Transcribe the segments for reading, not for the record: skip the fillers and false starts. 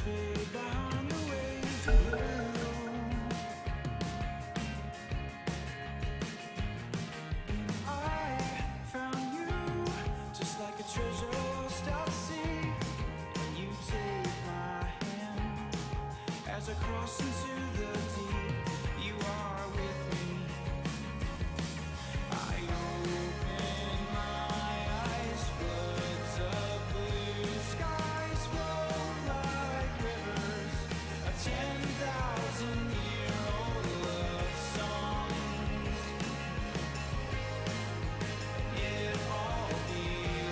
fade behind the waves of blue. I found you just like a treasure lost at sea, and you take my hand as I cross into the deep. You are with me. I open my eyes, floods of blue skies roll like rivers, a 10,000-year-old love songs. It all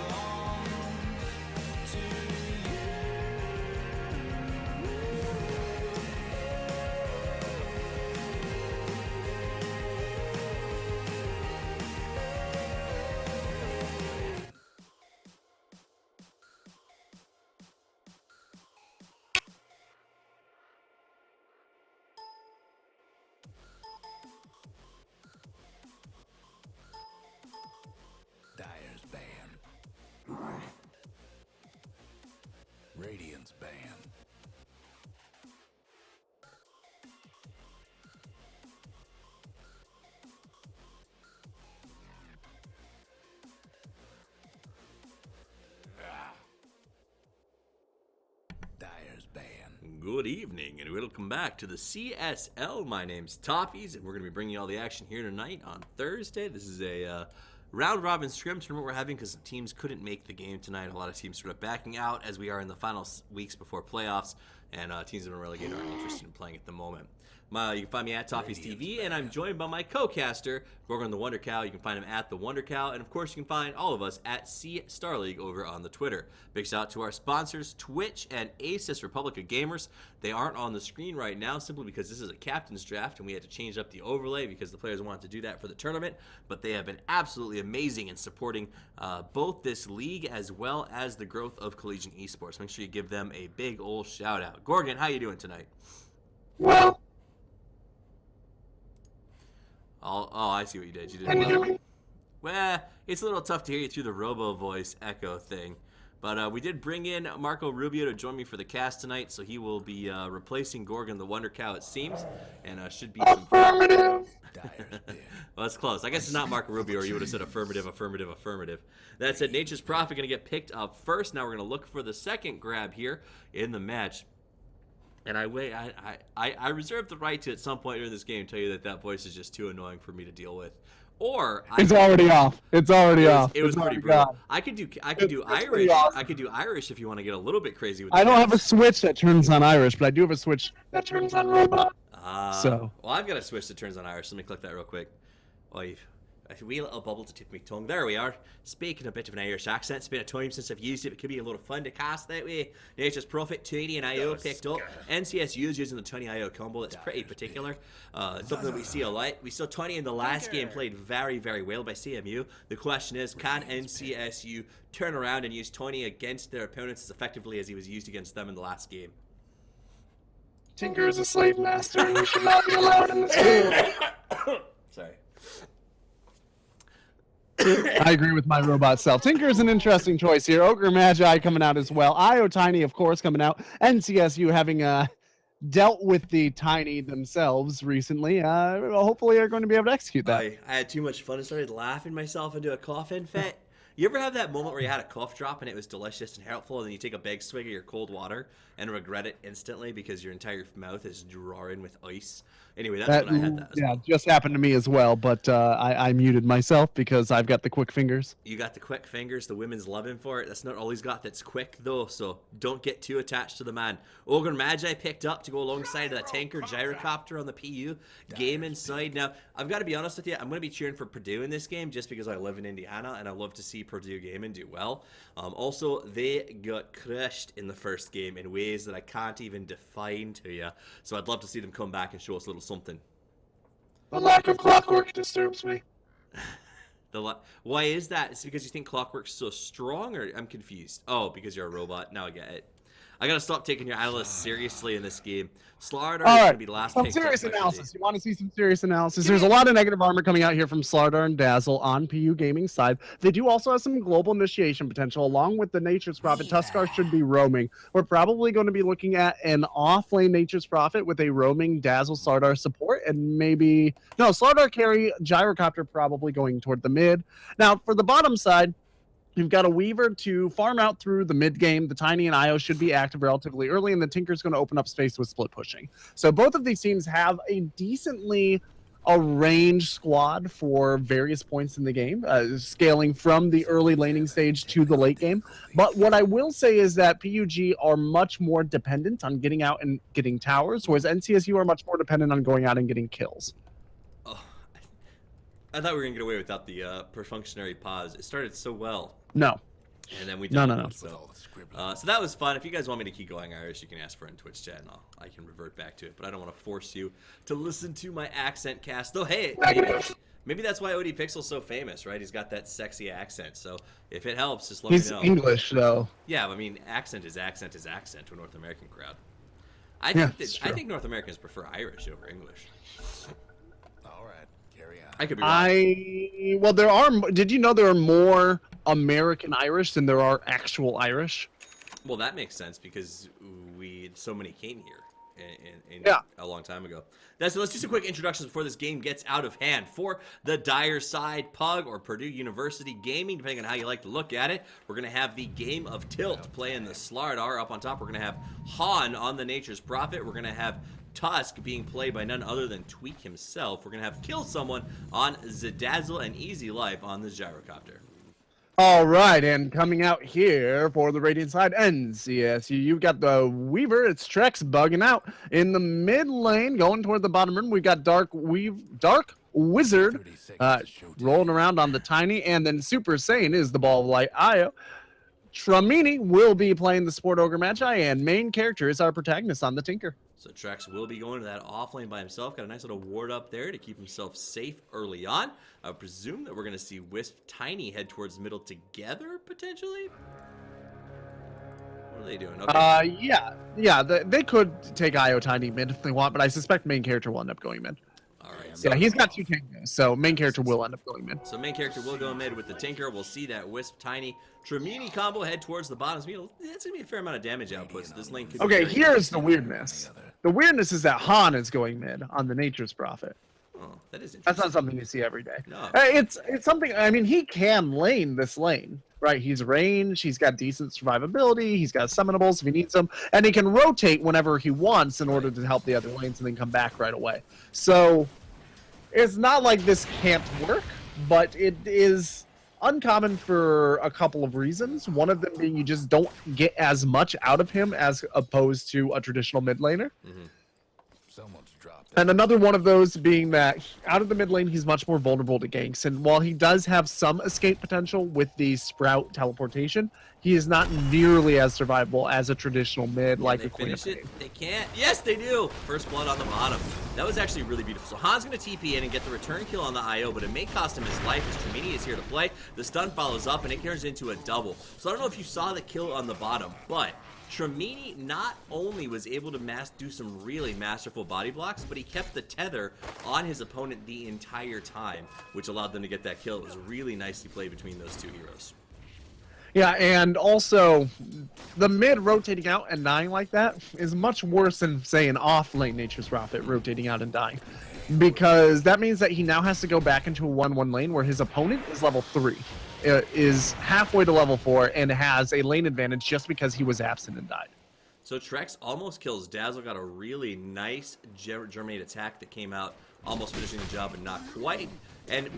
belongs to you. Dyer's band. Radiant's band. Dyer's band. Good evening and welcome back to the CSL. My name's Toffees and we're going to be bringing you all the action here tonight on Thursday. This is a round robin scrim tournament we're having because teams couldn't make the game tonight. A lot of teams sort of backing out as we are in the final weeks before playoffs, and teams that are relegated aren't interested in playing at the moment. You can find me at Toffees TV, and I'm joined by my co-caster, Gorgon the Wonder Cow. You can find him at the Wonder Cow, and of course you can find all of us at C Star League over on the Twitter. Big shout out to our sponsors, Twitch and Asus Republica Gamers. They aren't on the screen right now simply because this is a captain's draft, and we had to change up the overlay because the players wanted to do that for the tournament. But they have been absolutely amazing in supporting both this league as well as the growth of collegiate esports. Make sure you give them a big old shout out. Gorgon, how you doing tonight? Well, Oh, I see what you did. You can you hear did me? well. It's a little tough to hear you through the robo voice echo thing. But we did bring in Marco Rubio to join me for the cast tonight, so he will be replacing Gorgon the Wonder Cow, it seems, and should be some fun. Affirmative. Dyer's band. Well, that's close. I guess it's not Marco Rubio, or you would have said affirmative, affirmative, affirmative. That said, Nature's Prophet going to get picked up first. Now we're going to look for the second grab here in the match. And I reserve the right to, at some point during this game, tell you that voice is just too annoying for me to deal with. Or It's already off. It's already off. It was It's pretty already brutal. gone. I could do It's Irish. pretty awesome. I could do Irish if you want to get a little bit crazy with. I don't the have a names. switch that turns on Irish, but I do have a switch that turns on robot. So. Well, I've got a switch that turns on Irish. Let me click that real quick. Oh, a wee little bubble to tip my tongue. There we are. Speaking a bit of an Irish accent. It's been a time since I've used it. It could be a lot of fun to cast that way. Nature's Prophet, Tiny, and IO picked up. NCSU's using the Tiny IO combo. That's pretty particular. Something that we see a lot. We saw Tiny in the last game played very, very well by CMU. The question is, can NCSU turn around and use Tiny against their opponents as effectively as he was used against them in the last game? Tinker is a slave master, and he should not be allowed in this game. Sorry. I agree with my robot self. Tinker is an interesting choice here. Ogre Magi coming out as well. IO Tiny, of course, coming out. NCSU having dealt with the Tiny themselves recently. Hopefully are going to be able to execute that. I had too much fun and started laughing myself into a coughing fit. You ever have that moment where you had a cough drop and it was delicious and helpful, and then you take a big swig of your cold water and regret it instantly because your entire mouth is drawing with ice? Anyway, that's when I had that as well. Just happened to me as well, but I muted myself because I've got the quick fingers. You got the quick fingers. The women's loving for it. That's not all he's got that's quick, though, so don't get too attached to the man. Ogre Magi picked up to go alongside the tanker gyrocopter on the PU game inside. Now, I've got to be honest with you. I'm going to be cheering for Purdue in this game just because I live in Indiana, and I love to see Purdue gaming do well. Also, they got crushed in the first game in ways that I can't even define to you, so I'd love to see them come back and show us a little something. The lack of clockwork disturbs me. Why is that? It's because you think Clockwork's so strong, or I'm confused? Oh, because you're a robot. Now I get it. I gotta stop taking your analysts seriously in this game. Slardar All is right, gonna be last some picked up serious by analysis. Purdue. You want to see some serious analysis? There's a lot of negative armor coming out here from Slardar and Dazzle on PU Gaming side. They do also have some global initiation potential, along with the Nature's Prophet. Tuskar should be roaming. We're probably going to be looking at an off-lane Nature's Prophet with a roaming Dazzle Slardar support, and maybe Slardar carry, Gyrocopter probably going toward the mid. Now for the bottom side, you've got a Weaver to farm out through the mid game. The Tiny and Io should be active relatively early, and the Tinker's going to open up space with split pushing. So both of these teams have a decently arranged squad for various points in the game, scaling from the early laning stage to the late game. But what I will say is that PUG are much more dependent on getting out and getting towers, whereas NCSU are much more dependent on going out and getting kills. Oh, I thought we were gonna get away without the perfunctionary pause. It started so well. No. And then we No. So that was fun. If you guys want me to keep going Irish, you can ask for it in Twitch chat, and I can revert back to it. But I don't want to force you to listen to my accent cast. Though, hey, maybe that's why OD Pixel's so famous, right? He's got that sexy accent. So if it helps, just let me know. He's English, though. Yeah, I mean, accent is accent to a North American crowd. I think North Americans prefer Irish over English. All right, carry on. I could be wrong. Well, there are. Did you know there are more American Irish than there are actual Irish? Well, that makes sense because so many came here a long time ago. So let's do some quick introductions before this game gets out of hand. For the Dire side, Pug or Purdue University Gaming, depending on how you like to look at it, we're going to have the Game of Tilt playing the Slardar. Up on top, we're going to have Han on the Nature's Prophet. We're going to have Tusk being played by none other than Tweak himself. We're going to have Kill Someone on Zdazzle and Easy Life on the Gyrocopter. All right, and coming out here for the Radiant side, NCSU, you've got the Weaver. It's Trex bugging out in the mid lane, going toward the bottom room. We've got Dark Wizard rolling around on the Tiny, and then Super Saiyan is the Ball of Light Io. Tramini will be playing the Sport Ogre Magi, and main character is our protagonist on the Tinker. So Trex will be going to that off lane by himself. Got a nice little ward up there to keep himself safe early on. I presume that we're going to see Wisp Tiny head towards middle together, potentially? What are they doing? Okay. Yeah, they could take Io Tiny mid if they want, but I suspect main character will end up going mid. All right. Yeah, he's got 2 tankers, so main character will end up going mid. So main character will go mid with the Tinker. We'll see that Wisp Tiny Tramini combo head towards the bottom. That's going to be a fair amount of damage output, so this lane could be Okay, very here's the weirdness. The weirdness is that Han is going mid on the Nature's Prophet. Oh, that is interesting. That's not something you see every day. No. It's something, I mean, he can lane this lane, right? He's ranged, he's got decent survivability, he's got summonables if he needs them, and he can rotate whenever he wants in order to help the other lanes and then come back right away. So, it's not like this can't work, but it is uncommon for a couple of reasons. One of them being you just don't get as much out of him as opposed to a traditional mid laner. Mm-hmm. Someone's dropped. And another one of those being that out of the mid lane, he's much more vulnerable to ganks. And while he does have some escape potential with the Sprout teleportation, he is not nearly as survivable as a traditional mid like a Queen of Pain. They can't. Yes, they do. First blood on the bottom. That was actually really beautiful. So Han's going to TP in and get the return kill on the IO, but it may cost him his life as Tramini is here to play. The stun follows up, and it turns into a double. So I don't know if you saw the kill on the bottom, but Tramini not only was able to do some really masterful body blocks, but he kept the tether on his opponent the entire time, which allowed them to get that kill. It was really nicely played between those two heroes. Yeah, and also the mid rotating out and dying like that is much worse than, say, an off-lane Nature's Prophet rotating out and dying. Because that means that he now has to go back into a 1-1 lane where his opponent is level 3. Is halfway to level 4 and has a lane advantage just because he was absent and died. So Trex almost kills Dazzle, got a really nice Germinate attack that came out, almost finishing the job and not quite. And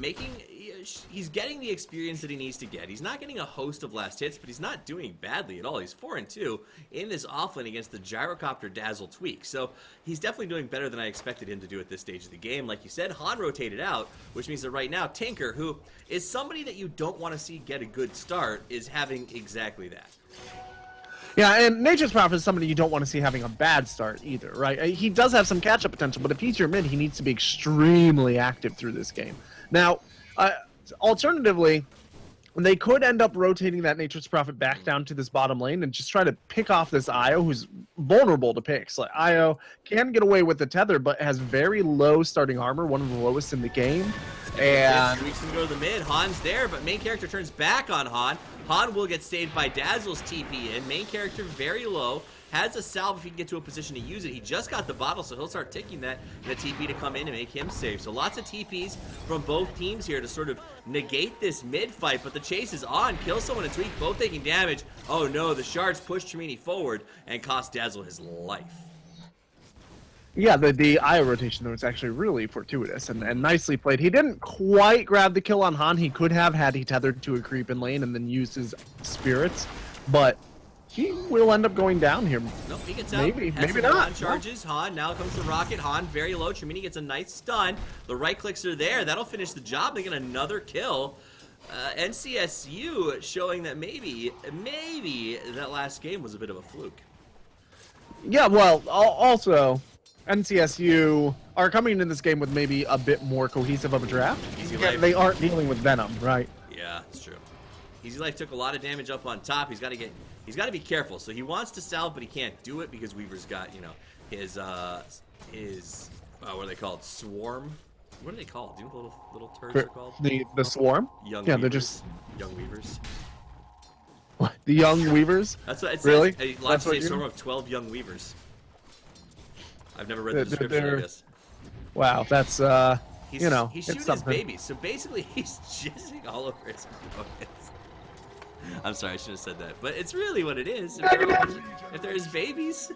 he's getting the experience that he needs to get. He's not getting a host of last hits, but he's not doing badly at all. He's 4-2 in this offlane against the Gyrocopter Dazzle Tweak. So he's definitely doing better than I expected him to do at this stage of the game. Like you said, Han rotated out, which means that right now Tinker, who is somebody that you don't want to see get a good start, is having exactly that. Yeah, and Nature's Prophet is somebody you don't want to see having a bad start either, right? He does have some catch-up potential, but if he's your mid, he needs to be extremely active through this game. Now, alternatively, they could end up rotating that Nature's Prophet back down to this bottom lane and just try to pick off this Io, who's vulnerable to picks. Like Io can get away with the tether, but has very low starting armor, one of the lowest in the game. And Tweaks can go to the mid. Han's there, but main character turns back on Han. Han will get saved by Dazzle's TP in. Main character very low. Has a salve if he can get to a position to use it. He just got the bottle, so he'll start ticking that the TP to come in and make him safe. So lots of TPs from both teams here to sort of negate this mid fight, but the chase is on. Kill someone and Tweak, both taking damage. Oh no, the shards push Tremini forward and cost Dazzle his life. yeah, the Io rotation, though, is actually really fortuitous and nicely played. He didn't quite grab the kill on Han. He could have had he tethered to a creep in lane and then used his spirits, but he will end up going down here. Nope, he gets out. Maybe Has some not. Han charges. Han, now comes the rocket. Han very low. Tremini gets a nice stun. The right clicks are there. That'll finish the job. They get another kill. NCSU showing that maybe that last game was a bit of a fluke. Yeah, well, also, NCSU are coming into this game with maybe a bit more cohesive of a draft. Easy Yeah, life. they aren't dealing with Venom, right? Yeah, it's true. Easy Life took a lot of damage up on top. He's got to be careful. So he wants to salve, but he can't do it because Weaver's got, you know, his what are they called? Swarm. What are they called? Do you know what little turds are called? The Swarm? Young Yeah, Weavers. they're just... Young Weavers. What? The Young Weavers? That's what it says. Really? A That's launch what a you- swarm of 12 young Weavers. I've never read the They're- description they're- of this. Wow, that's, He's, you know, he's it's shooting something. his babies. So basically, he's jizzing all over his opponents. I'm sorry, I should have said that. But it's really what it is. If there's babies.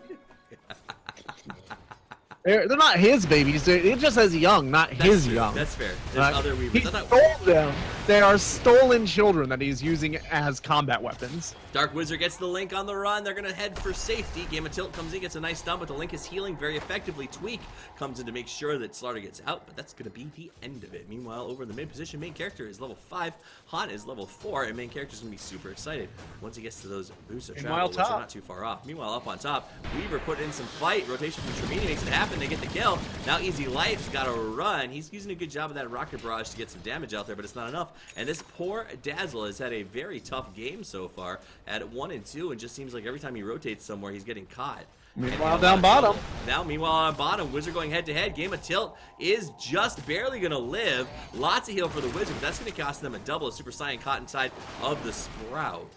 They're not his babies. It just says young, not his True. young. That's fair. There's Right? other Weavers. He I thought stole them. They are stolen children that he's using as combat weapons. Dark Wizard gets the Link on the run. They're going to head for safety. Game of Tilt comes in, gets a nice stun, but the Link is healing very effectively. Tweak comes in to make sure that Slaughter gets out, but that's going to be the end of it. Meanwhile, over in the mid position, main character is level 5. Han is level 4, and main character is going to be super excited once he gets to those boosts of Meanwhile, travel, which are top. not too far off. Meanwhile, up on top, Weaver put in some fight. Rotation from Tremini makes it happen. They get the kill. Now Easy Life's got to run. He's using a good job of that rocket barrage to get some damage out there, but it's not enough. And this poor Dazzle has had a very tough game so far at 1 and 2, and just seems like every time he rotates somewhere, he's getting caught. Meanwhile, And down bottom. Now, meanwhile, on bottom, Wizard going head to head. Game of Tilt is just barely going to live. Lots of heal for the Wizard, but that's going to cost them a double. A Super Saiyan caught inside of the Sprout.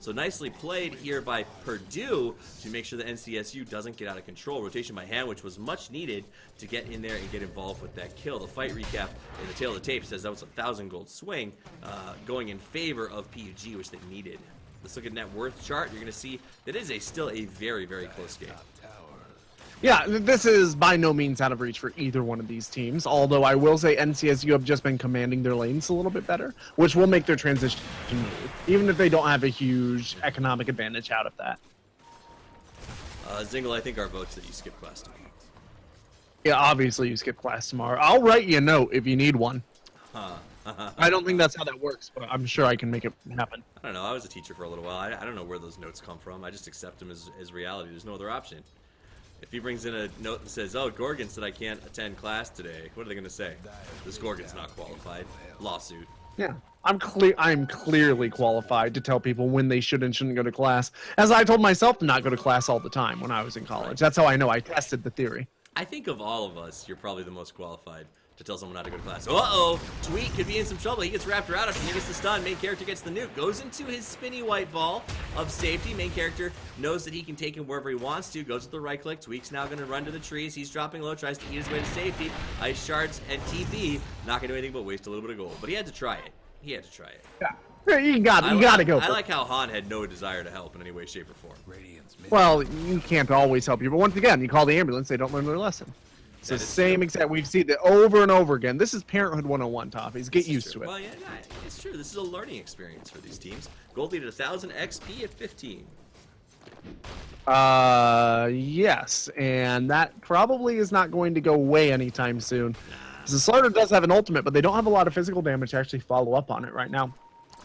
So nicely played here by Purdue to make sure that NCSU doesn't get out of control. Rotation by hand, which was much needed to get in there and get involved with that kill. The fight recap in the tail of the tape says that was a 1,000 gold swing going in favor of PUG, which they needed. Let's look at net worth chart. You're going to see that it is still a very, very close game. Yeah, this is by no means out of reach for either one of these teams, although I will say NCSU have just been commanding their lanes a little bit better, which will make their transition smooth, even if they don't have a huge economic advantage out of that. Zingle, I think our vote's that you skip class tomorrow. Yeah, obviously you skip class tomorrow. I'll write you a note if you need one. I don't think that's how that works, but I'm sure I can make it happen. I don't know. I was a teacher for a little while. I don't know where those notes come from. I just accept them as reality. There's no other option. If he brings in a note that says, oh, Gorgon said I can't attend class today, what are they going to say? This Gorgon's not qualified. Lawsuit. Yeah, I'm clearly qualified to tell people when they should and shouldn't go to class, as I told myself to not go to class all the time when I was in college. That's how I know I tested the theory. I think of all of us, you're probably the most qualified to tell someone not to go to class. Uh-oh! Tweet could be in some trouble. He gets wrapped around after he gets the stun. Main character gets the nuke. Goes into his spinny white ball of safety. Main character knows that he can take him wherever he wants to. Goes with the right click. Tweak's now going to run to the trees. He's dropping low. Tries to eat his way to safety. Ice shards and TP. Not going to do anything but waste a little bit of gold. But he had to try it. He had to try it. Yeah, you got to go. I for it. like how Han had no desire to help in any way, shape, or form. Radiant's mid. Well, you can't always help you, but once again, you call the ambulance, they don't learn their lesson. It's the That is same true. exact. We've seen it over and over again. This is Parenthood 101, Toffees. Get used to it. Well, yeah, it's true. This is a learning experience for these teams. Gold lead at 1,000, XP at 15. Yes, and that probably is not going to go away anytime soon. 'Cause the Slaughter does have an ultimate, but they don't have a lot of physical damage to actually follow up on it right now.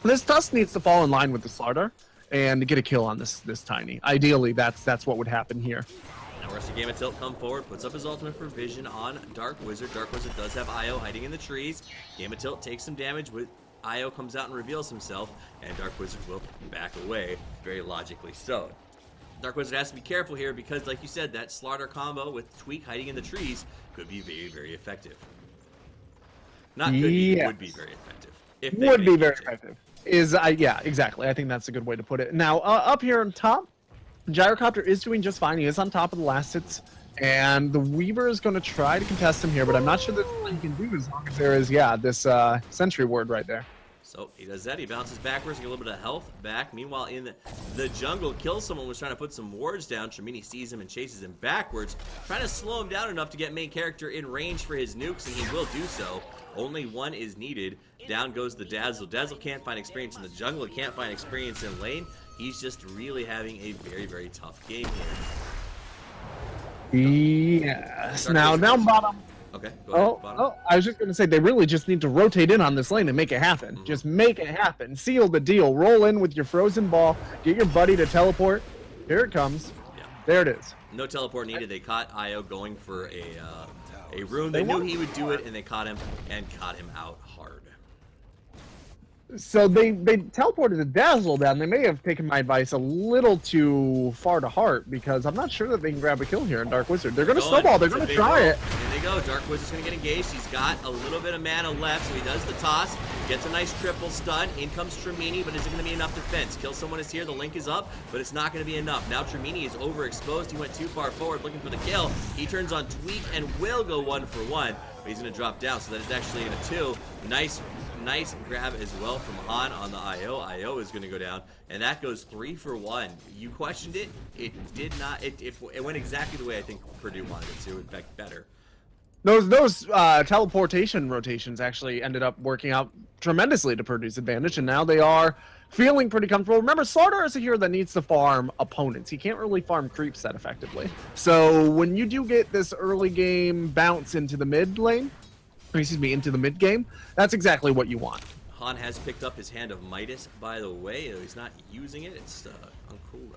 This Tusk needs to fall in line with the Slaughter and get a kill on this Tiny. Ideally, that's what would happen here. Now we're seeing Game of Tilt come forward, puts up his ultimate for Vision on Dark Wizard. Dark Wizard does have IO hiding in the trees. Game of Tilt takes some damage with Io comes out and reveals himself, and Dark Wizard will back away, very logically so. Dark Wizard has to be careful here because, like you said, that Slaughter combo with Tweak hiding in the trees could be very, very effective. Not could be, would be very effective. If they Would be make very it. effective. Yeah, exactly. I think that's a good way to put it. Now, up here on top, Gyrocopter is doing just fine. He is on top of the last hits, and the Weaver is going to try to contest him here, but I'm not sure that's what he can do as long as there is, this Sentry Ward right there. So he does that. He bounces backwards, get a little bit of health back. Meanwhile, in the jungle, kills someone was trying to put some wards down. Tramini sees him and chases him backwards, trying to slow him down enough to get main character in range for his nukes, and he will do so. Only one is needed. Down goes the Dazzle. Dazzle can't find experience in the jungle. He can't find experience in lane. He's just really having a very, very tough game here. Yes. Now bottom. Okay, go ahead. Bottom. I was just going to say, they really just need to rotate in on this lane and make it happen. Just make it happen. Seal the deal. Roll in with your frozen ball. Get your buddy to teleport. Here it comes. Yeah. There it is. No teleport needed. They caught Io going for a rune. They knew he would do it, and they caught him and caught him out hard. So they teleported the Dazzle down. They may have taken my advice a little too far to heart because I'm not sure that they can grab a kill here in Dark Wizard. They're going to snowball. They're going to try it. Here they go. Dark Wizard's going to get engaged. He's got a little bit of mana left, so he does the toss. Gets a nice triple stun. In comes Tramini, but is it going to be enough defense? Kill someone is here. The link is up, but it's not going to be enough. Now Tramini is overexposed. He went too far forward looking for the kill. He turns on Tweak and will go 1-for-1, but he's going to drop down, so that is actually in a 2. Nice grab as well from Han on the IO. IO is going to go down, and that goes 3-for-1. You questioned it. It did not. It went exactly the way I think Purdue wanted it to. In fact, better. Those teleportation rotations actually ended up working out tremendously to Purdue's advantage, and now they are feeling pretty comfortable. Remember, Slaughter is a hero that needs to farm opponents. He can't really farm creeps that effectively. So when you do get this early game bounce into the mid lane, into the mid game, that's exactly what you want. Han has picked up his Hand of Midas, by the way. He's not using it. It's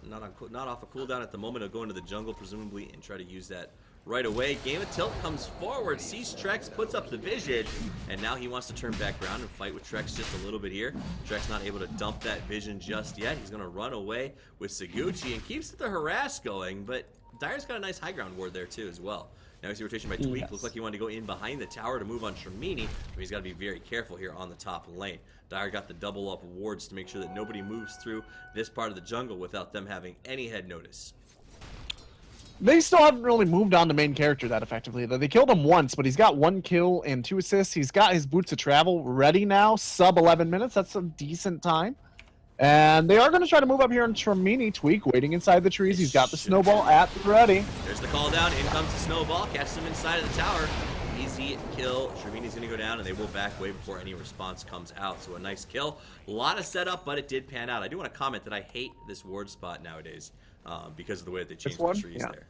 not off a cooldown at the moment. He'll go into the jungle, presumably, and try to use that right away. Game of Tilt comes forward, sees Trex, puts up the vision, and now he wants to turn back around and fight with Trex just a little bit here. Trex not able to dump that vision just yet. He's going to run away with Saguchi and keeps the harass going, but Dyer's got a nice high ground ward there, too, as well. Now we see rotation by Tweak. Yes. Looks like he wanted to go in behind the tower to move on Tramini, but he's got to be very careful here on the top lane. Dyer got the double up wards to make sure that nobody moves through this part of the jungle without them having any head notice. They still haven't really moved on the main character that effectively, though. They killed him once, but he's got 1 kill and 2 assists. He's got his Boots of Travel ready now, sub 11 minutes. That's a decent time. And they are going to try to move up here on Tramini. Tweak waiting inside the trees. He's got the snowball at the ready. There's the call down. In comes the snowball. Catches him inside of the tower. Easy kill. Tramini's going to go down, and they will back away before any response comes out. So a nice kill. A lot of setup, but it did pan out. I do want to comment that I hate this ward spot nowadays because of the way that they changed the trees there.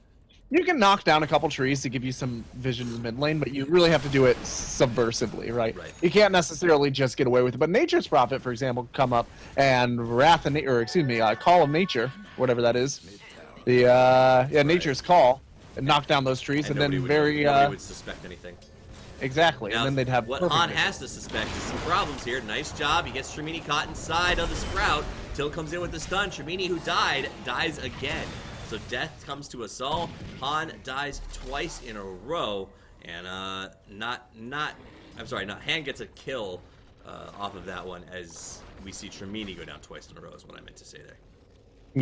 You can knock down a couple trees to give you some vision in the mid lane, but you really have to do it subversively, right? You can't necessarily just get away with it. But Nature's Prophet, for example, come up and Call of Nature, whatever that is. Nature's Call, and knock down those trees, and then nobody would suspect anything. Exactly, Now, and then they'd have what Han has to suspect is some problems here. Nice job. He gets Tramini caught inside of the Sprout. Till comes in with the stun. Tramini, who dies again. So death comes to us all. Han dies twice in a row, and Han gets a kill off of that one as we see Tramini go down twice in a row is what I meant to say there.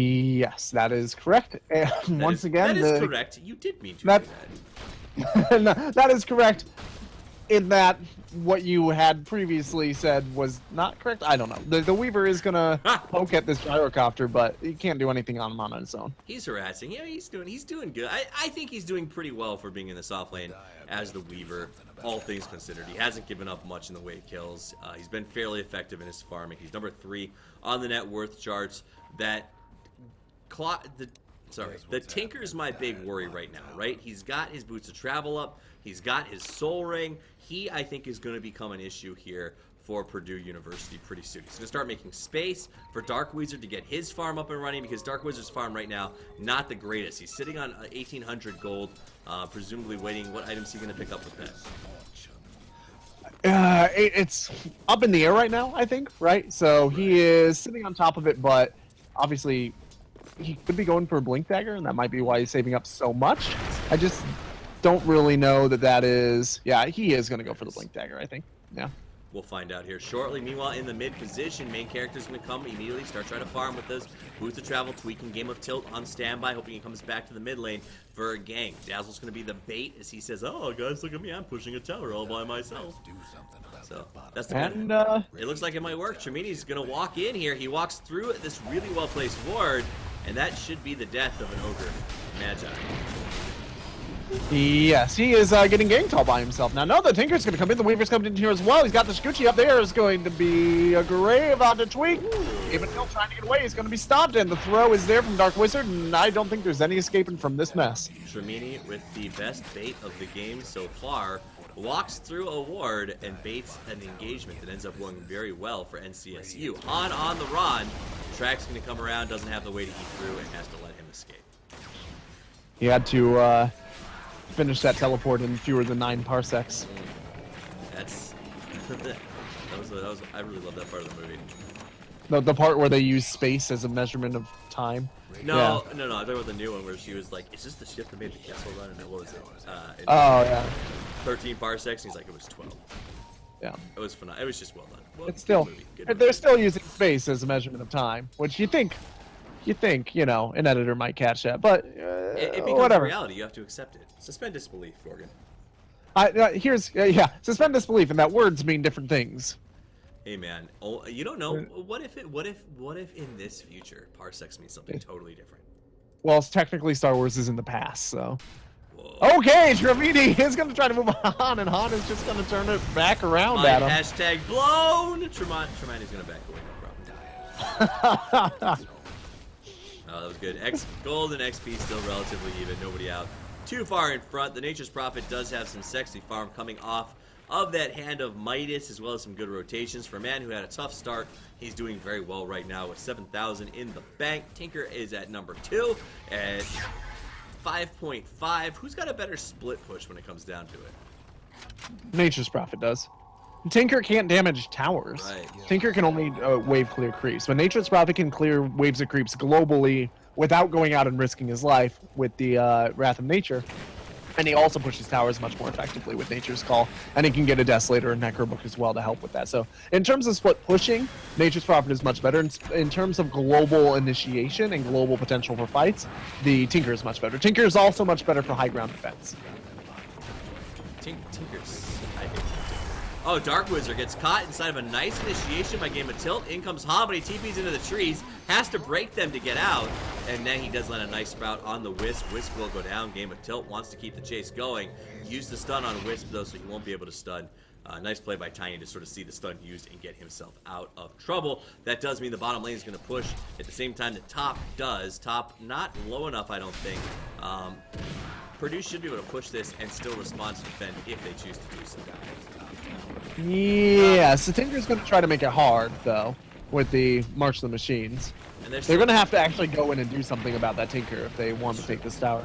Yes, that is correct. And that is correct. You did mean to say that. No, that is correct. In that what you had previously said was not correct. I don't know. The Weaver is gonna poke at this gyrocopter, but he can't do anything on him on his own. He's harassing. Yeah, he's doing good. I think he's doing pretty well for being in the soft lane as the Weaver, all things considered. He hasn't given up much in the way of kills. He's been fairly effective in his farming. He's number 3 on the net worth charts. The Tinker's my big worry right now, right? He's got his Boots of Travel up. He's got his Soul Ring. He, I think, is going to become an issue here for Purdue University pretty soon. He's going to start making space for Dark Wizard to get his farm up and running because Dark Wizard's farm right now, not the greatest. He's sitting on 1,800 gold, presumably waiting. What items is he going to pick up with that? It's up in the air right now, I think, right? So he is sitting on top of it, but obviously he could be going for a Blink Dagger, and that might be why he's saving up so much. I just don't really know that is... Yeah, he is going to go for the Blink Dagger, I think. Yeah. We'll find out here shortly. Meanwhile, in the mid position, main character's going to come immediately, start trying to farm with this. Boost of Travel, tweaking Game of Tilt on standby, hoping he comes back to the mid lane for a gank. Dazzle's going to be the bait as he says, oh, guys, look at me, I'm pushing a tower all by myself. Do something about So, that bottom. that's the And, It looks like it might work. Tremini's going to walk in here. He walks through this really well-placed ward, and that should be the death of an Ogre Magi. yes, he is getting ganked all by himself. Now, no, the Tinker's going to come in. The Weaver's coming in here as well. He's got the Scucci up there. Is going to be a grave on the tweak. Even still trying to get away. He's going to be stopped, and the throw is there from Dark Wizard, and I don't think there's any escaping from this mess. Tremini, with the best bait of the game so far, walks through a ward and baits an engagement that ends up going very well for NCSU. On the run, Track's going to come around, doesn't have the way to eat through, and has to let him escape. He had to finish that teleport in fewer than 9 parsecs. That's I really love that part of the movie. The part where they use space as a measurement of time. No, I'm talking about the new one where she was like, "Is this the ship that made the castle run?" And what was it? Oh yeah, 13 parsecs. And he's like, "It was 12." yeah. It was phenomenal. It was just well done. Well, It's still good movie. Good they're movie. still using space as a measurement of time, which you think an editor might catch that, but It becomes whatever. reality. You have to accept it. Suspend disbelief, Gorgon. Suspend disbelief, and that words mean different things. Hey man, you don't know. What if in this future parsecs means something totally different? Well, technically Star Wars is in the past, so. Whoa. Okay, Tremini is going to try to move on, and Han is just going to turn it back around My at him. hashtag blown. Tremani's gonna back away, no problem. Oh, that was good. Gold and XP still relatively even. Nobody out. Too far in front. The Nature's Prophet does have some sexy farm coming off of that Hand of Midas, as well as some good rotations. For a man who had a tough start, he's doing very well right now with 7,000 in the bank. Tinker is at number 2 at 5.5. Who's got a better split push when it comes down to it? Nature's Prophet does. Tinker can't damage towers. Right. Tinker can only wave clear creeps, but Nature's Prophet can clear waves of creeps globally without going out and risking his life with the Wrath of Nature. And he also pushes towers much more effectively with Nature's Call, and he can get a Desolator and Necrobook as well to help with that. So in terms of split pushing, Nature's Prophet is much better. In terms of global initiation and global potential for fights, the Tinker is much better. Tinker is also much better for high ground defense. Tinker's. I hate Tinker. Oh, Dark Wizard gets caught inside of a nice initiation by Game of Tilt. In comes Han, but he TPs into the trees, has to break them to get out, and then he does land a nice sprout on the Wisp. Wisp will go down. Game of Tilt wants to keep the chase going. Use the stun on Wisp, though, so he won't be able to stun. Nice play by Tiny to sort of see the stun used and get himself out of trouble. That does mean the bottom lane is going to push. At the same time, the top does. Top not low enough, I don't think. Purdue should be able to push this and still respond to defend if they choose to do so. Yeah, so Tinker's going to try to make it hard, though, with the March of the Machines. And They're going to have to actually go in and do something about that Tinker if they want to take this tower.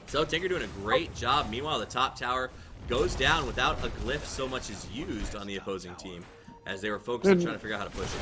So Tinker doing a great job. Meanwhile, the top tower goes down without a glyph so much as used on the opposing team, as they were focused on trying to figure out how to push it.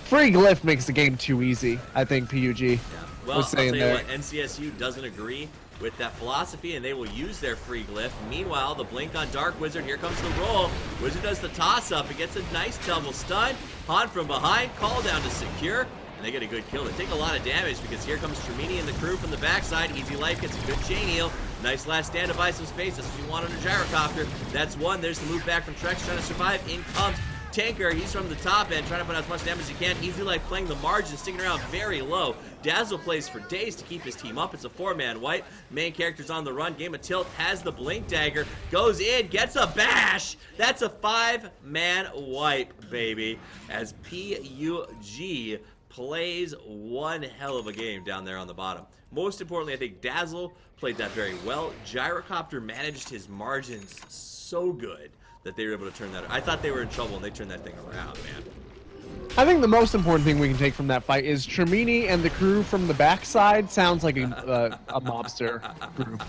Free Glyph makes the game too easy, I think PUG Yeah. Well, I'll was tell saying you there. what, NCSU doesn't agree with that philosophy, and they will use their free glyph. Meanwhile, the blink on Dark Wizard. Here comes the roll. Wizard does the toss-up. It gets a nice double stun. Han from behind, call down to secure, and they get a good kill. They take a lot of damage because here comes Tremini and the crew from the backside. Easy Life gets a good chain heal. Nice last stand to buy some space. That's what you want on a gyrocopter. That's one. There's the move back from Trex trying to survive. In comes Tinker. He's from the top end, trying to put out as much damage as he can. Easy Life playing the margin, sticking around very low. Dazzle plays for days to keep his team up. It's a 4-man wipe. Main character's on the run. Game of Tilt has the blink dagger. Goes in, gets a bash. That's a 5-man wipe, baby. As PUG plays one hell of a game down there on the bottom. Most importantly, I think Dazzle played that very well. Gyrocopter managed his margins so good that they were able to turn that. I thought they were in trouble, and they turned that thing around, man. I think the most important thing we can take from that fight is Tremini and the crew from the backside sounds like a mobster group.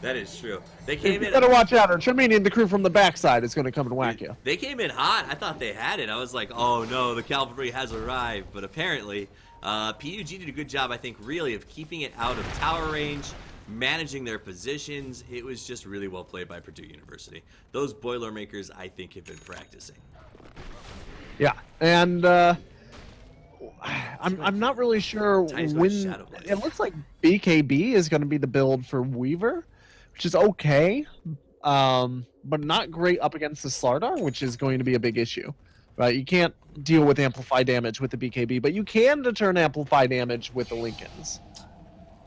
That is true. They You came in. better watch out, or Tremaine and the crew from the backside is going to come and whack you. They came in hot. I thought they had it. I was like, oh no, the cavalry has arrived. But apparently, PUG did a good job, I think, really, of keeping it out of tower range, managing their positions. It was just really well played by Purdue University. Those Boilermakers, I think, have been practicing. Yeah, and I'm not really sure Tiny's got when. Shadow Blade. It looks like BKB is going to be the build for Weaver, which is okay, but not great up against the Slardar, which is going to be a big issue. Right, you can't deal with amplify damage with the BKB, but you can deter amplify damage with the Lincolns.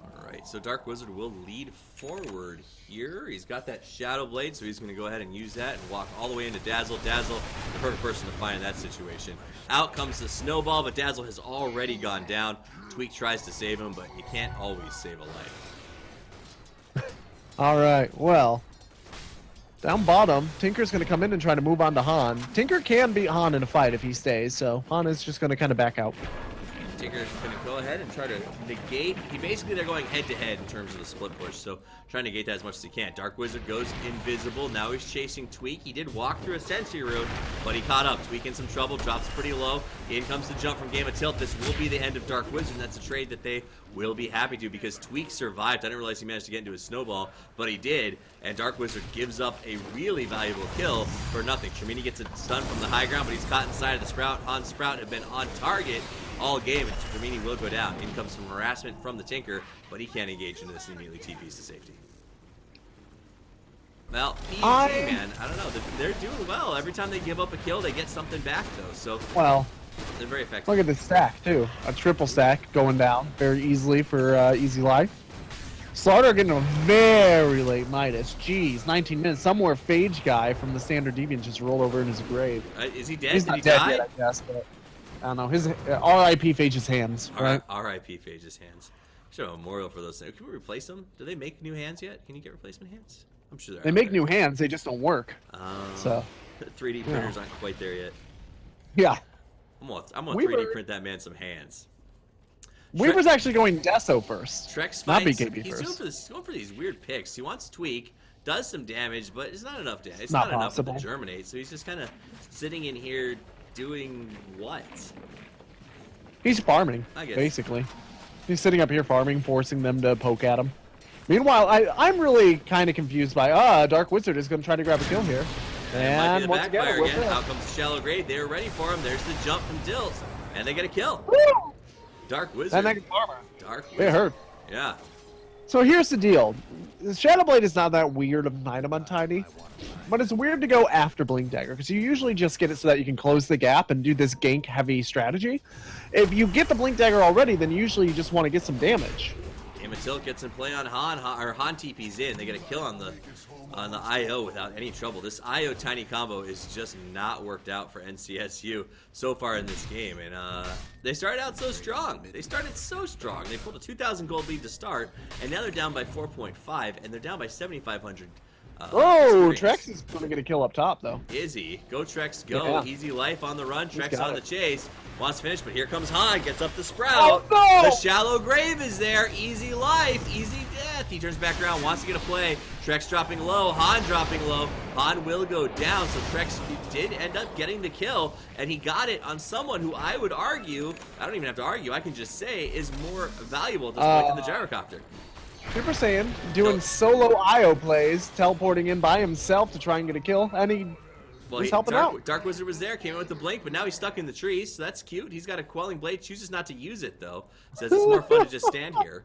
All right, so Dark Wizard will lead forward here. He's got that Shadow Blade, so he's going to go ahead and use that and walk all the way into Dazzle. Dazzle, the perfect person to find in that situation. Out comes the Snowball, but Dazzle has already gone down. Tweak tries to save him, but you can't always save a life. All right, well, down bottom, Tinker's going to come in and try to move on to Han. Tinker can beat Han in a fight if he stays, so Han is just going to kind of back out. Tinker's going to go ahead and try to negate. They're going head-to-head in terms of the split push, so trying to negate that as much as he can. Dark Wizard goes invisible. Now he's chasing Tweak. He did walk through a Sentry Rune, but he caught up. Tweak in some trouble, drops pretty low. In comes the jump from Game of Tilt. This will be the end of Dark Wizard, and that's a trade that they will be happy to because Tweak survived. I didn't realize he managed to get into his Snowball, but he did, and Dark Wizard gives up a really valuable kill for nothing. Tremini gets a stun from the high ground, but he's caught inside of the Sprout. Han Sprout have been on target all game, and Tremini will go down. In comes some harassment from the Tinker, but he can't engage into this and immediately TPs to safety. Well, PUG, man, I don't know. They're doing well. Every time they give up a kill, they get something back, though. So Well, they're very effective. look at this stack, too. A triple stack going down very easily for Easy Life. Slaughter getting a very late Midas. Jeez, 19 minutes. Somewhere Phage guy from the Standard Deviant just rolled over in his grave. Is he dead? He's Did not he dead die? yet, I guess, but I don't know. His R.I.P. Phage's hands, right? R.I.P. Phage's hands. Should have a memorial for those things. Can we replace them? Do they make new hands yet? Can you get replacement hands? I'm sure they're They out make there. new hands, they just don't work. So, 3D printers aren't quite there yet. yeah. I'm gonna Weaver- 3D print that man some hands. Weaver's actually going Deso first. Trex Not finds, BKB he's first. going for these weird picks. He wants Tweak, does some damage, but it's not enough damage. It's Not not enough possible. to germinate, so he's just kind of sitting in here doing what? He's farming, I guess. basically. He's sitting up here farming, forcing them to poke at him. Meanwhile, I'm really kind of confused by, Dark Wizard is going to try to grab a kill here. Might be And the once again, backfire it will again. fail. Out comes the Shallow Grave. They're ready for him. There's the jump from Dilt, and they get a kill. Woo! Dark Wizard. That negative armor. Dark Wizard. It hurt. Yeah. So here's the deal. Shadowblade is not that weird of an item on Tiny, but it's weird to go after Blink Dagger because you usually just get it so that you can close the gap and do this gank heavy strategy. If you get the Blink Dagger already, then usually you just want to get some damage. Game of Tilt gets in play on Han. Han TP's in. They get a kill on the IO without any trouble. This IO Tiny combo is just not worked out for NCSU so far in this game. And they started out so strong. They started so strong. They pulled a 2,000 gold lead to start, and now they're down by 4.5, and they're down by 7,500. Oh, experience. Trex is going to get a kill up top, though. Is he? Go Trex, go. Yeah. Easy life on the run. He's Trex got on the it. chase. Wants to finish, but here comes Han. Gets up the Sprout. Oh, no! The Shallow Grave is there. Easy life. Easy death. He turns back around. Wants to get a play. Trex dropping low. Han dropping low. Han will go down. So Trex did end up getting the kill. And he got it on someone who I would argue, I don't even have to argue, I can just say is more valuable at this point than the Gyrocopter. Super Saiyan doing No. solo IO plays, teleporting in by himself to try and get a kill, and he was helping out. Dark Wizard was there, came in with the blink, but now he's stuck in the trees, so that's cute. He's got a Quelling Blade, chooses not to use it, though. Says it's more fun to just stand here.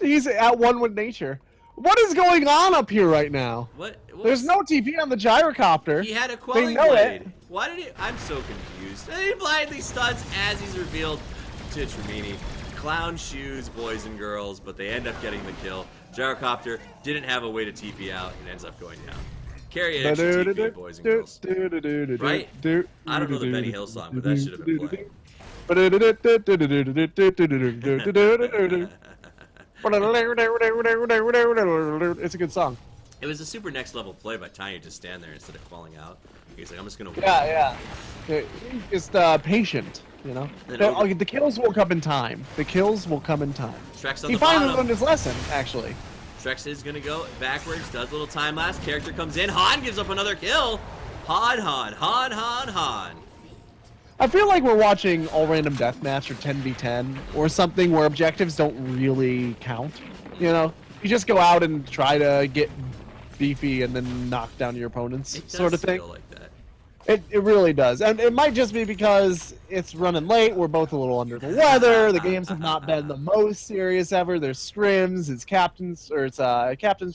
He's at one with nature. What is going on up here right now? What? There's no TP on the Gyrocopter. He had a Quelling know Blade. it. Why did he? I'm so confused. And he blindly stuns as he's revealed to Tremini. Clown shoes, boys and girls, but they end up getting the kill. Gyrocopter didn't have a way to TP out and ends up going down. Carry an extra TP, boys and girls. Right? I don't know the Benny Hill song, but that should have been playing. It's a good song. It was a super next level play by Tiny to stand there instead of calling out. He's like, I'm just gonna wait. Yeah. Just patient, you know. The kills will come in time. The kills will come in time. Trex on He the finally bottom. learned his lesson, actually. Trex is going to go backwards, does a little time lapse. Character comes in. Han gives up another kill. Han. I feel like we're watching all random deathmatch or 10v10 or something where objectives don't really count. You know, you just go out and try to get beefy and then knock down your opponents, sort of thing. Feel like that. It really does, and it might just be because it's running late. We're both a little under the weather. The games have not been the most serious ever. There's scrims, it's captains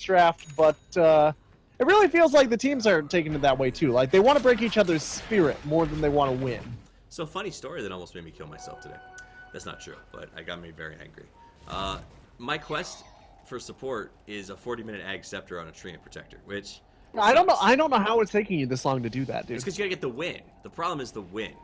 draft, but it really feels like the teams are taking it that way too. Like they want to break each other's spirit more than they want to win. So funny story that almost made me kill myself today. That's not true, but it got me very angry. My quest for support is a 40-minute Ag Scepter on a Tree and Protector, which I don't know how it's taking you this long to do that, dude. it's because you gotta get the win. The problem is the win,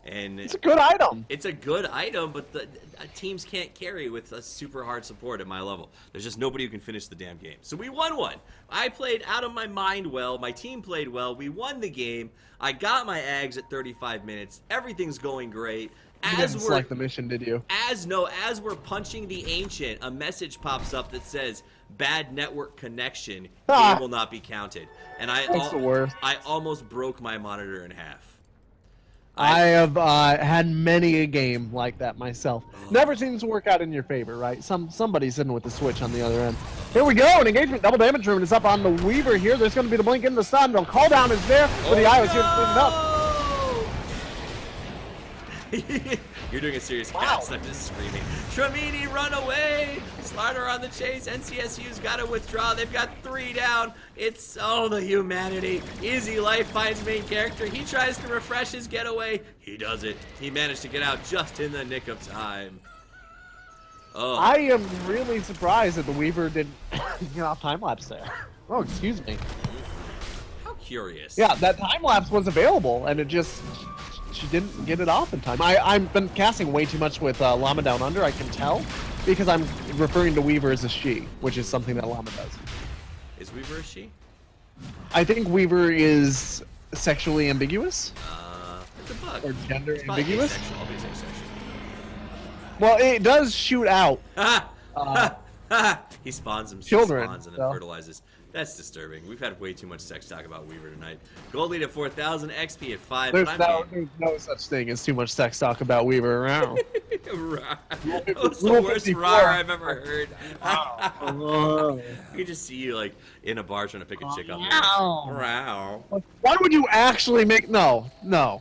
and It's a good item. it's a good item, but the teams can't carry with a super hard support at my level. There's just nobody who can finish the damn game. So we won one. I played out of my mind well. My team played well. We won the game. I got my Ags at 35 minutes. Everything's going great. You didn't select the mission, did you? As we're punching the Ancient, a message pops up that says, "Bad network connection. Game will not be counted." And That's the worst. I almost broke my monitor in half. I have had many a game like that myself. Never seems to work out in your favor, right? Somebody's sitting with the switch on the other end. Here we go, an engagement double damage room is up on the Weaver here. There's going to be the blink in the sun. The call down is there, but the Io's here to clean it up. You're doing a serious Wow. cast. I'm just screaming. Tramini, run away! Slider on the chase. NCSU's got to withdraw. They've got 3 down. It's the humanity. Easy Life finds main character. He tries to refresh his getaway. He does it. He managed to get out just in the nick of time. Oh, I am really surprised that the Weaver didn't get off time lapse there. Oh, excuse me. how curious. Yeah, that time lapse was available, and she didn't get it off in time. I've been casting way too much with Llama Down Under, I can tell, because I'm referring to Weaver as a she, which is something that Llama does. Is Weaver a she? I think Weaver is sexually ambiguous, It's a bug. or gender It's probably ambiguous. asexual. I'll be asexual. Well, it does shoot out. He spawns himself, Children, spawns and then so. fertilizes. That's disturbing. We've had way too much sex talk about Weaver tonight. Gold lead at 4,000, XP at 5. There's but I'm there's no such thing as too much sex talk about Weaver around. that was the Rule worst 54. rar I've ever heard. Wow. You can just see you like in a bar trying to pick a chick up. Wow. Wow. Why would you actually make no,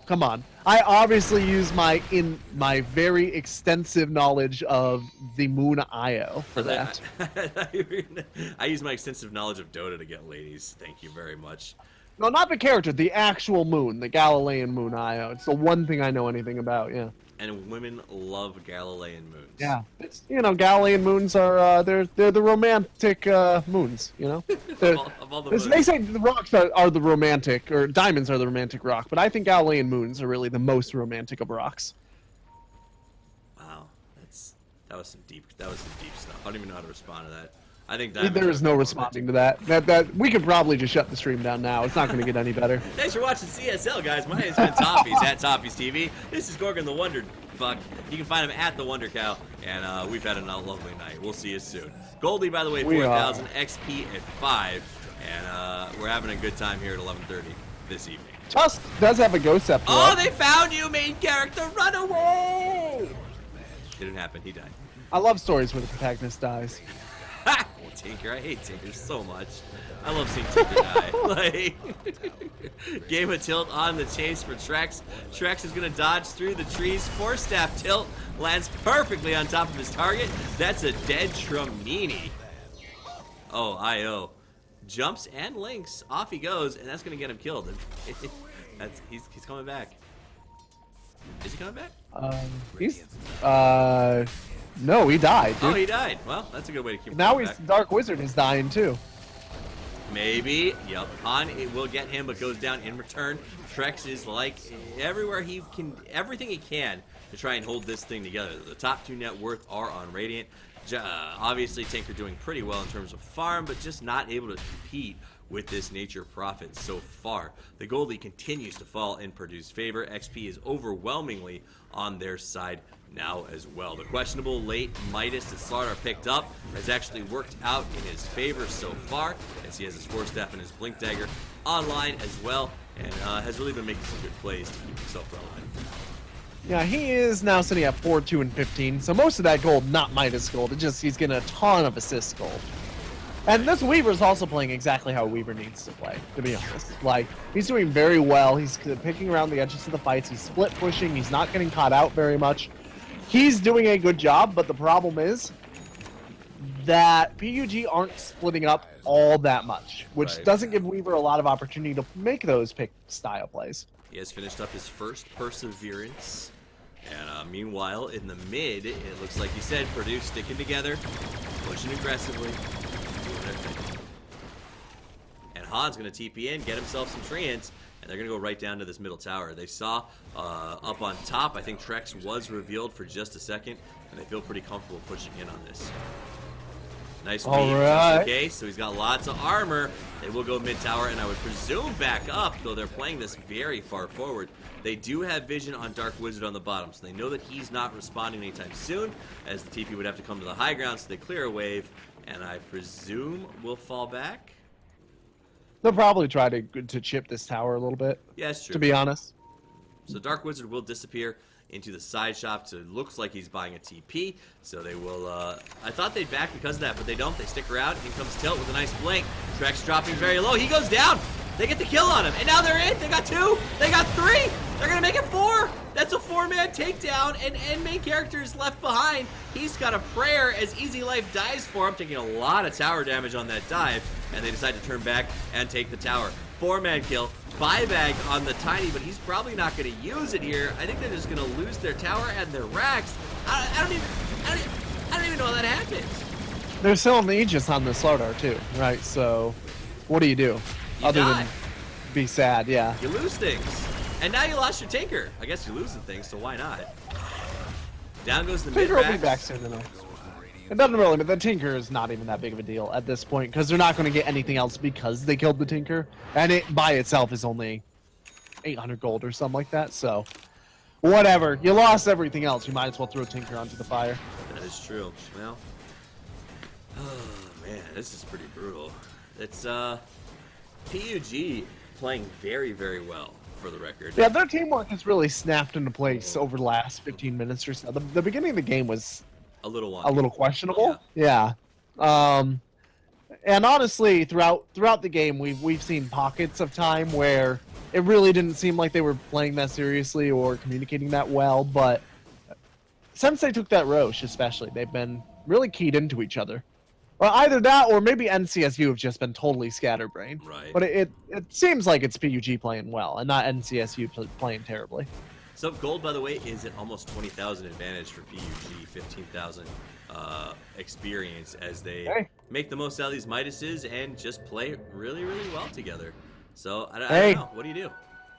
come on. I obviously use my very extensive knowledge of the Moon IO for that. I use my extensive knowledge of Dota to get ladies. Thank you very much. No, not the character, the actual moon, the Galilean Moon IO. It's the one thing I know anything about, yeah. And women love Galilean moons. Yeah. It's, Galilean moons are they're the romantic moons, They're- Of all the They moons. say the rocks are the romantic, or diamonds are the romantic rock, but I think Galilean moons are really the most romantic of rocks. Wow, that was some deep stuff. I don't even know how to respond to that. I think diamonds There are is no responding to that. That we could probably just shut the stream down now. It's not going to get any better. Thanks for watching CSL, guys. My name's been Toffees at Toffees TV. This is Gorgon the Wonder Fuck. You can find him at the Wonder Cow, and we've had a lovely night. We'll see you soon. Goldie, by the way, We 4,000 XP at 5, and we're having a good time here at 11:30 this evening. Tusk does have a ghost scepter. Oh, up. they found you, main character! Run away! Didn't happen. He died. I love stories where the protagonist dies. Ha! Tinker, I hate Tinker so much. I love seeing Tinker die. Like, game of tilt on the chase for Trex. Trex is gonna dodge through the trees. 4-staff tilt lands perfectly on top of his target. That's a dead Tramini. Oh, IO jumps and links. Off he goes, and that's gonna get him killed. He's coming back. Is he coming back? He's no, he died. Dude. Oh, he died. Well, that's a good way to keep him Now coming he's back. Dark Wizard is dying too. Maybe. Yep. Han, it will get him, but goes down in return. Trex is like everywhere he can, everything he can to try and hold this thing together. The top 2 net worth are on Radiant. Obviously, Tinker doing pretty well in terms of farm, but just not able to compete with this Nature Prophet so far. The gold lead continues to fall in Purdue's favor. XP is overwhelmingly on their side now as well. The questionable late Midas that Slardar picked up has actually worked out in his favor so far, as he has his Force Staff and his Blink Dagger online as well, and has really been making some good plays to keep himself relevant. Yeah, he is now sitting at 4, 2, and 15. So most of that gold, not Midas gold. It just he's getting a ton of assist gold. And this Weaver's also playing exactly how Weaver needs to play, to be honest. Like, he's doing very well. He's picking around the edges of the fights. He's split pushing. He's not getting caught out very much. He's doing a good job, but the problem is that PUG aren't splitting up all that much, which doesn't give Weaver a lot of opportunity to make those pick style plays. He has finished up his first Perseverance. And meanwhile, in the mid, it looks like you said, Purdue sticking together, pushing aggressively, doing their thing. And Han's going to TP in, get himself some treants, and they're going to go right down to this middle tower. They saw up on top, I think Trex was revealed for just a second, and they feel pretty comfortable pushing in on this. Nice weave, just in case. So he's got lots of armor. They will go mid tower, and I would presume back up, though they're playing this very far forward. They do have vision on Dark Wizard on the bottom, so they know that he's not responding anytime soon, as the TP would have to come to the high ground, so they clear a wave, and I presume will fall back. They'll probably try to chip this tower a little bit. Yeah, that's true. To be honest. So Dark Wizard will disappear into the side shop, so it looks like he's buying a TP, so they will, I thought they'd back because of that, but they don't. They stick around. In comes Tilt with a nice blink. Trex dropping very low. He goes down. They get the kill on him, and now they're in. They got 2. They got 3. They're going to make it 4. That's a 4-man takedown, and main character is left behind. He's got a prayer as Easy Life dies for him, taking a lot of tower damage on that dive, and they decide to turn back and take the tower. 4-man kill. Buyback on the Tiny, but he's probably not going to use it here. I think they're just going to lose their tower and their racks. I don't even know how that happens. There's still an Aegis on the Slardar too, right? So, what do you do? Other than be sad, yeah. You lose things. And now you lost your Tinker. I guess you're losing things, so why not? Down goes the mid Tinker will be back racks. soon enough. It doesn't really, but the Tinker is not even that big of a deal at this point because they're not going to get anything else because they killed the Tinker, and it by itself is only 800 gold or something like that. So, whatever. You lost everything else. You might as well throw Tinker onto the fire. That is true. Well, oh man, this is pretty brutal. It's PUG playing very, very well, for the record. Yeah, their teamwork has really snapped into place over the last 15 minutes or so. The beginning of the game was a little questionable. Yeah. And honestly, throughout the game, we've seen pockets of time where it really didn't seem like they were playing that seriously or communicating that well. But since they took that Roche, especially, they've been really keyed into each other. Well, either that or maybe NCSU have just been totally scatterbrained. Right. But it seems like it's PUG playing well and not NCSU playing terribly. So gold, by the way, is at almost 20,000 advantage for PUG, 15,000 experience as they make the most out of these Midases and just play really, really well together. So I don't know. What do you do?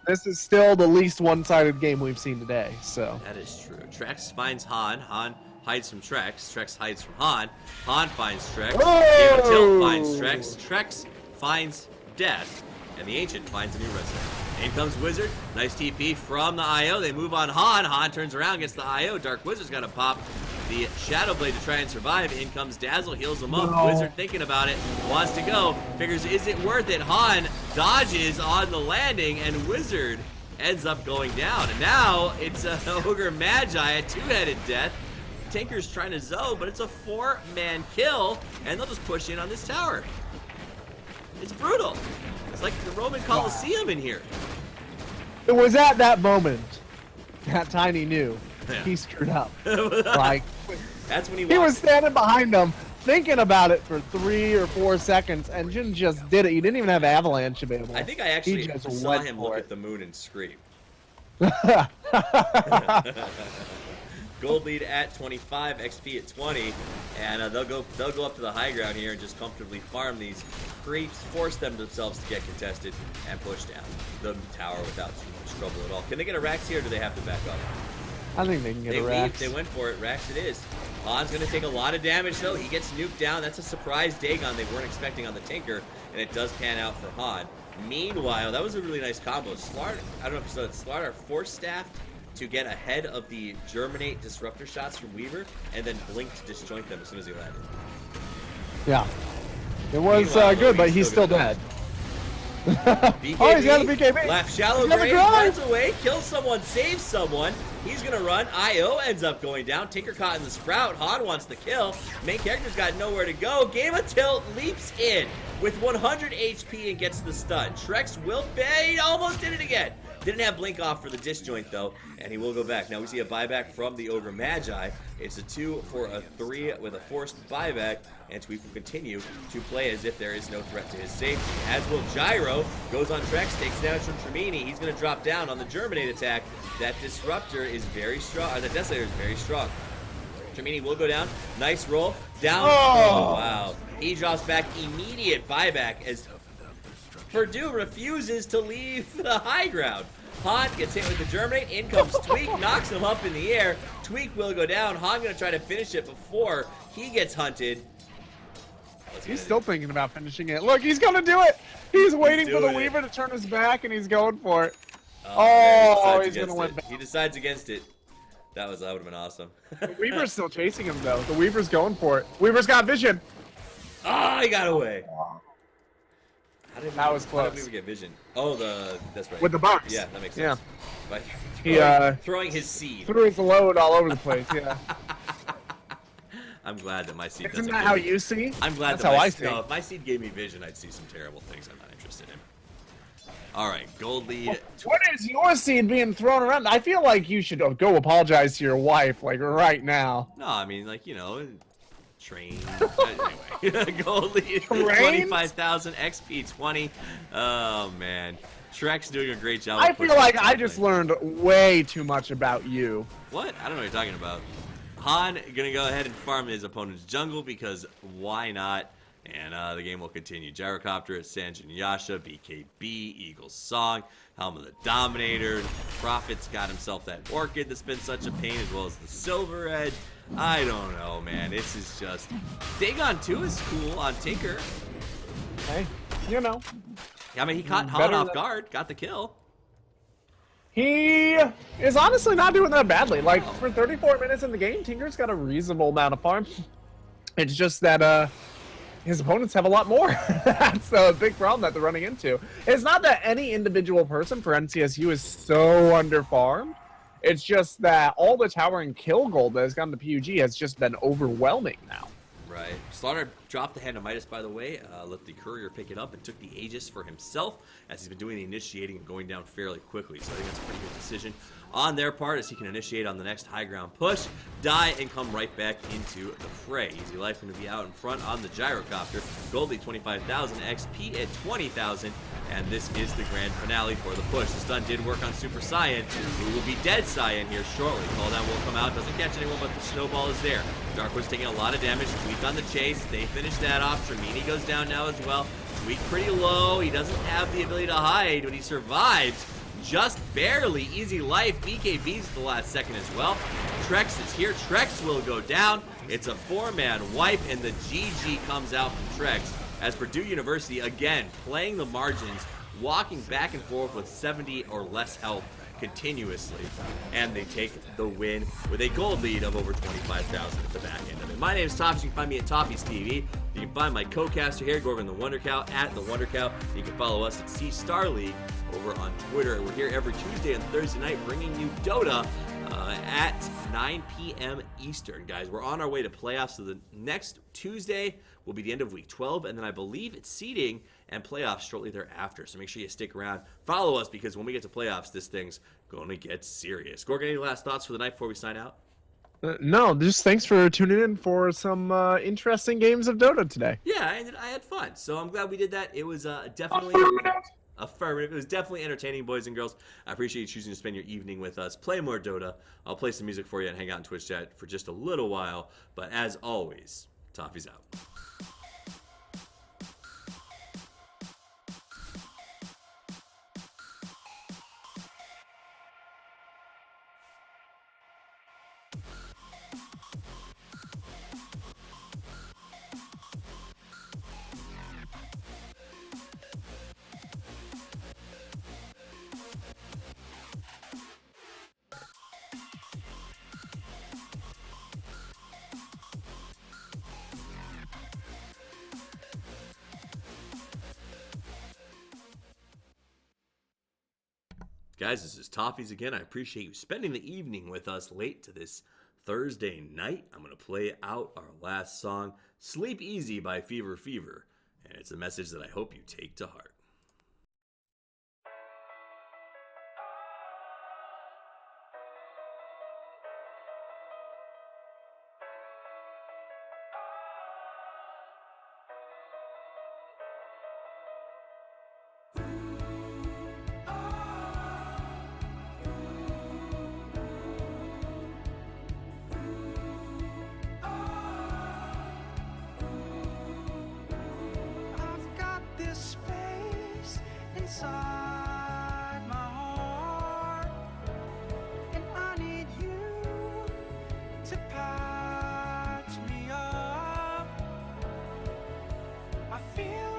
This is still the least one-sided game we've seen today. So that is true. Trex finds Han. Han hides from Trex. Trex hides from Han. Han finds Trex. Game Tilt finds Trex. Trex finds Death. And the Ancient finds a new resident. In comes Wizard. Nice TP from the IO. They move on Han. Han turns around, gets the IO. Dark Wizard's got to pop the Shadow Blade to try and survive. In comes Dazzle, heals him up. Wizard thinking about it, wants to go. Figures, is it worth it? Han dodges on the landing, and Wizard ends up going down. And now it's a Ogre Magi, a two-headed death. Tinker's trying to Zoe, but it's a 4-man kill, and they'll just push in on this tower. It's brutal. It's like the Roman Colosseum in here. It was at that moment that Tiny knew he screwed up. Like, that's when he was standing behind them, thinking about it for 3 or 4 seconds, and Jin just did it. He didn't even have Avalanche available. I think I actually saw him look at the moon and scream. Gold lead at 25, XP at 20, and they'll go up to the high ground here and just comfortably farm these creeps, force them themselves to get contested, and push down the tower without too much trouble at all. Can they get a Rax here, or do they have to back up? I think they can get a Rax. They went for it. Rax it is. Han's going to take a lot of damage, though. He gets nuked down. That's a surprise Dagon they weren't expecting on the Tinker, and it does pan out for Han. Meanwhile, that was a really nice combo. Slart, I don't know if you saw that, Slart force staffed to get ahead of the Germinate disruptor shots from Weaver, and then Blink to disjoint them as soon as he landed. Yeah. It was Meanwhile, good, though, but he's still gonna dead. BKB, Oh, he's got a BKB. left shallow He's got a grave, drive. runs away, kills someone, saves someone. He's going to run. IO ends up going down. Tinker caught in the Sprout. Han wants the kill. Main character's got nowhere to go. Game of Tilt leaps in with 100 HP and gets the stun. Trex will pay. He almost did it again. Didn't have Blink off for the disjoint, though, and he will go back. Now we see a buyback from the Ogre Magi. It's a 2 for a 3 with a forced buyback, and Tweak will continue to play as if there is no threat to his safety. As will Gyro. Goes on Trex, takes damage from Tremini. He's going to drop down on the Germinate attack. That Disruptor is very strong. Or the Desolator is very strong. Tremini will go down. Nice roll. Down. Oh, wow. He drops back. Immediate buyback as Purdue refuses to leave the high ground. Han gets hit with the Germinate. In comes Tweak, knocks him up in the air. Tweak will go down. Han going to try to finish it before he gets hunted. He's still thinking about finishing it. Look, he's going to do it. He's waiting for the doing it. Weaver to turn his back, and he's going for it. Oh, he's going to win back. He decides against it. That would have been awesome. The Weaver's still chasing him, though. The Weaver's going for it. Weaver's got vision. Oh, he got away. That was How did close. Weaver get vision? Oh, that's right. With the box. Yeah, that makes sense. Yeah. By He throwing his seed. threw his load all over the place, yeah. I'm glad that my seed Isn't doesn't that give how me- you see? I'm glad That's that how my, I see. no, if my seed gave me vision, I'd see some terrible things I'm not interested in. All right, gold lead. What is your seed being thrown around? I feel like you should go apologize to your wife, like, right now. No, I mean, like, you know, train. Anyway, gold lead. Trains? 25,000 XP 20. Oh, man. Shrek's doing a great job. I of feel pushing like the I team just lane. learned way too much about you. What? I don't know what you're talking about. Han gonna go ahead and farm his opponent's jungle because why not? And the game will continue. Gyrocopter, Sanjin Yasha, BKB, Eagle's Song, Helm of the Dominator. Prophet's got himself that Orchid that's been such a pain, as well as the Silver Edge. I don't know, man. This is just... Dagon 2 is cool on Tinker. Hey, you know. I mean, he caught Han Better off than- guard, got the kill. He is honestly not doing that badly. Like, for 34 minutes in the game, Tinker's got a reasonable amount of farm. It's just that, his opponents have a lot more. That's the big problem that they're running into. It's not that any individual person for NCSU is so underfarmed. It's just that all the tower and kill gold that has gotten to PUG has just been overwhelming now. Right. Slaughter dropped the hand of Midas, by the way. Let the courier pick it up and took the Aegis for himself, as he's been doing the initiating and going down fairly quickly. So I think that's a pretty good decision on their part, as he can initiate on the next high ground push, die, and come right back into the fray. Easy Life going to be out in front on the Gyrocopter. Goldie 25,000, XP at 20,000, and this is the grand finale for the push. The stun did work on Super Saiyan, who will be dead Saiyan here shortly. Call down will come out, doesn't catch anyone, but the snowball is there. Darkwood's taking a lot of damage. Tweak on the chase. They finish that off. Tremini goes down now as well. Tweak pretty low. He doesn't have the ability to hide, but he survives just barely. Easy Life. BKB's at the last second as well. Trex is here. Trex will go down. It's a 4-man wipe, and the GG comes out from Trex, as Purdue University, again, playing the margins, walking back and forth with 70 or less health continuously, and they take the win with a gold lead of over 25,000 at the back end of it. My name is Tops. You can find me at Toffees TV. You can find my co-caster here, Gorgon the Wonder Cow, at the Wonder Cow. You can follow us at C Star League over on Twitter. We're here every Tuesday and Thursday night bringing you Dota at 9 p.m. Eastern, guys. We're on our way to playoffs, so the next Tuesday will be the end of week 12, and then I believe it's seeding and playoffs shortly thereafter. So make sure you stick around. Follow us, because when we get to playoffs, this thing's going to get serious. Gorgon, any last thoughts for the night before we sign out? No, just thanks for tuning in for some interesting games of Dota today. Yeah, I had fun, so I'm glad we did that. It was definitely... Affirmative. It was definitely entertaining, boys and girls. I appreciate you choosing to spend your evening with us. Play more Dota. I'll play some music for you and hang out in Twitch chat for just a little while. But as always, Toffee's out. Guys, this is Toffees again. I appreciate you spending the evening with us late to this Thursday night. I'm going to play out our last song, Sleep Easy by Fever Fever. And it's a message that I hope you take to heart. I've got this space inside my heart, and I need you to patch me up. I feel